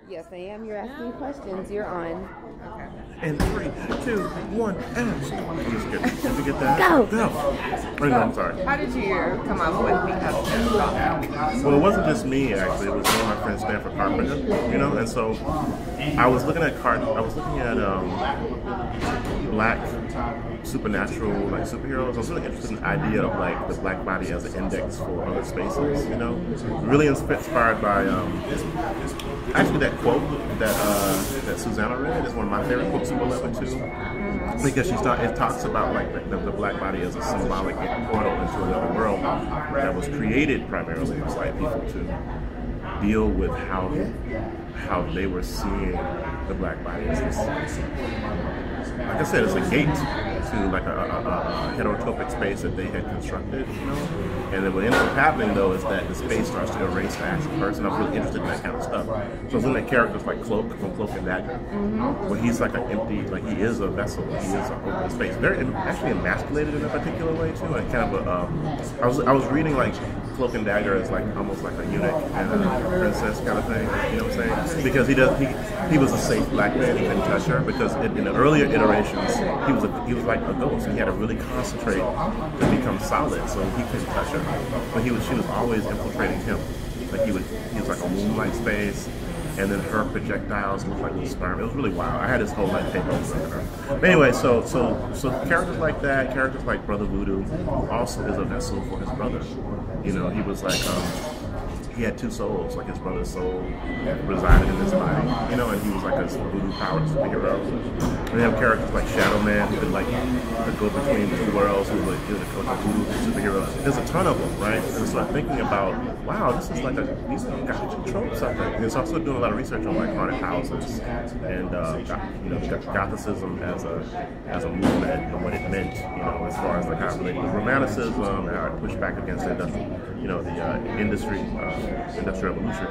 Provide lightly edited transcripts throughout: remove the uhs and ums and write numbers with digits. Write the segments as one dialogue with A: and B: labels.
A: Yes, I am. You're asking questions. You're on.
B: And 3, 2, 1, and just did you get that?
A: Go.
B: Go. Oh, no, I'm sorry.
C: How did you come up with the Ethno-Gothic?
B: Well, it wasn't just me actually. It was one of my friends, Stanford Carpenter. You know, and so I was looking at black supernatural like superheroes. I was really interested in the idea of like the black body as an index for other spaces. You know, really inspired by actually that quote that Susanna read is one of my favorite quotes of 11 because it talks about like the black body as a symbolic portal into another world that was created primarily by white people to deal with how they were seeing the black body as this, like I said, it's a gate to like a heterotopic space that they had constructed, you know. And then what ends up happening though is that the space starts to erase the actual person. I'm really interested in that kind of stuff. So I was looking at characters like Cloak from Cloak and Dagger, where he's like an empty, like he is a vessel, he is an open space. Very actually emasculated in a particular way too. And kind of I was reading like Cloak and Dagger as like almost like a eunuch and a princess kind of thing. You know what I'm saying? Because he was a safe black man. He couldn't touch her because in the earlier iterations he was like a ghost. He had to really concentrate to become solid, so he couldn't touch her. But she was always infiltrating him. Like he was like a moonlight space, and then her projectiles looked like little sperm. It was really wild. I had this whole like tape over her. But anyway, so characters like that, characters like Brother Voodoo, who also is a vessel for his brother. You know, he was like he had two souls, like his brother's soul resided in his body, you know, and he was like a voodoo powered superhero. We have characters like Shadow Man, who could like go between the two worlds, who was like a voodoo superhero. There's a ton of them, right? And so I'm thinking about, wow, this is like these are gothic tropes, I think. And so I'm still doing a lot of research on like haunted houses and Gothicism as a movement and what it meant, you know, as far as like how it related to Romanticism and how it pushed back against the industrial revolution.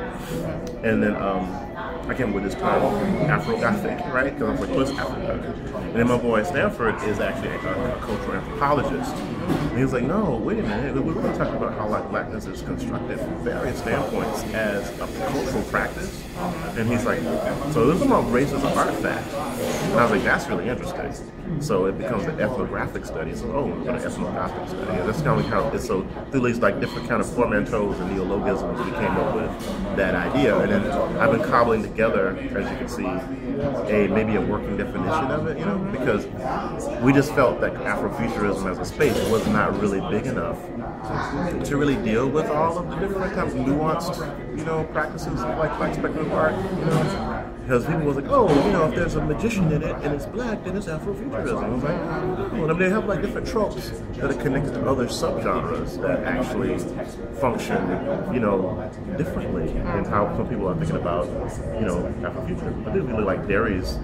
B: And then I came with this term, Ethno-Gothic, right? Because I was like, what's Ethno-Gothic? And then my boy Stanford is actually a cultural anthropologist. And he was like, no, wait a minute. We're really talking about how like blackness is constructed from various standpoints as a cultural practice. And he's like, so this is about race as an artifact. And I was like, that's really interesting. So it becomes an ethnographic study. So, oh, we're going to Ethno-Gothic study. And that's kind of how it's so through these like different kind of portmanteaus and neologisms, we came up with that idea. And then I've been cobbling together, as you can see, maybe a working definition of it, you know, because we just felt that Afrofuturism as a space was not really big enough to really deal with all of the different kinds of nuanced, you know, practices like speculative art, you know. Because people was like, oh, you know, if there's a magician in it and it's black, then it's Afrofuturism. I was like, oh, well, they have like different tropes that are connected to other subgenres that actually function, you know, differently in how some people are thinking about, you know, Afrofuturism. I did really like Derry's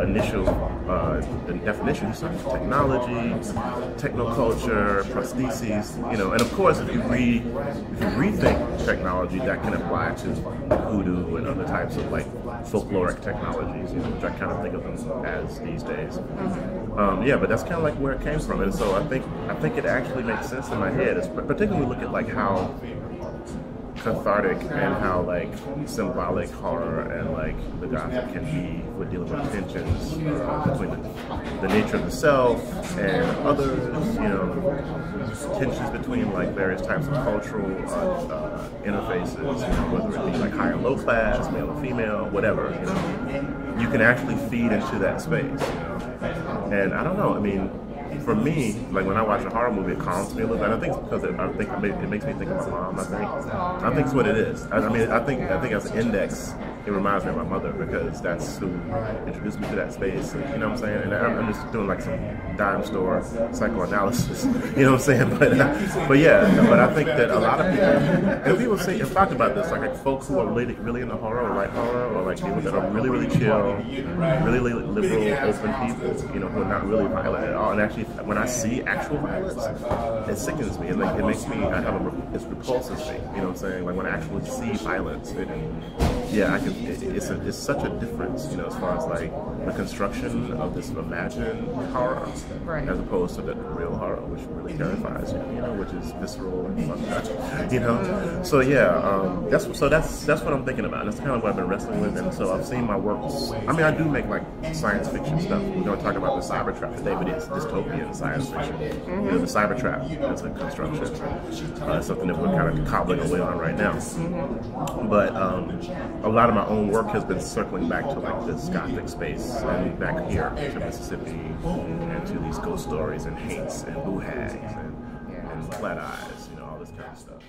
B: initial definition. He started with technology, technoculture, prostheses, you know, and of course, if you rethink technology, that can apply to voodoo and other types of like folkloric technologies, you know, which I kind of think of them as these days. Yeah, but that's kind of like where it came from, and so I think it actually makes sense in my head, particularly when we look at like how cathartic and how like symbolic horror and like the Gothic can be with dealing with tensions between the nature of the self and others, you know, tensions between like various types of cultural interfaces, you know, whether it be like high and low class, male and female, whatever, you know, you can actually feed into that space, you know, and I don't know, I mean, for me, like when I watch a horror movie, it calms me a little bit. I think it's because it makes me think of my mom. I think it's what it is. I think as an index, it reminds me of my mother because that's who introduced me to that space. You know what I'm saying? And I'm just doing like some dime store psychoanalysis. You know what I'm saying? But yeah, but I think that a lot of people, and people have talked about this, like folks who are really into horror or like horror or like people that are really chill, really liberal, open people, you know, who are not really violent at all. And actually, when I see actual violence, it sickens me. It makes me, it's repulsive me. You know what I'm saying? Like when I actually see violence, it's such a difference, you know, as far as like the construction of this imagined horror,
C: Right.
B: as opposed to the real horror, which really terrifies you, you know, which is visceral and fucked up, you know. So yeah, that's what I'm thinking about. That's kind of what I've been wrestling with, and so I've seen my works. I mean, I do make like science fiction stuff. We're going to talk about the Cybertrap today, but it's dystopian science fiction. You know, the Cybertrap is a construction, something that we're kind of cobbling away on right now. But a lot of my own work has been circling back to like this Gothic space and back here to Mississippi and to these ghost stories and hates and boo hags and flat eyes, you know, all this kind of stuff.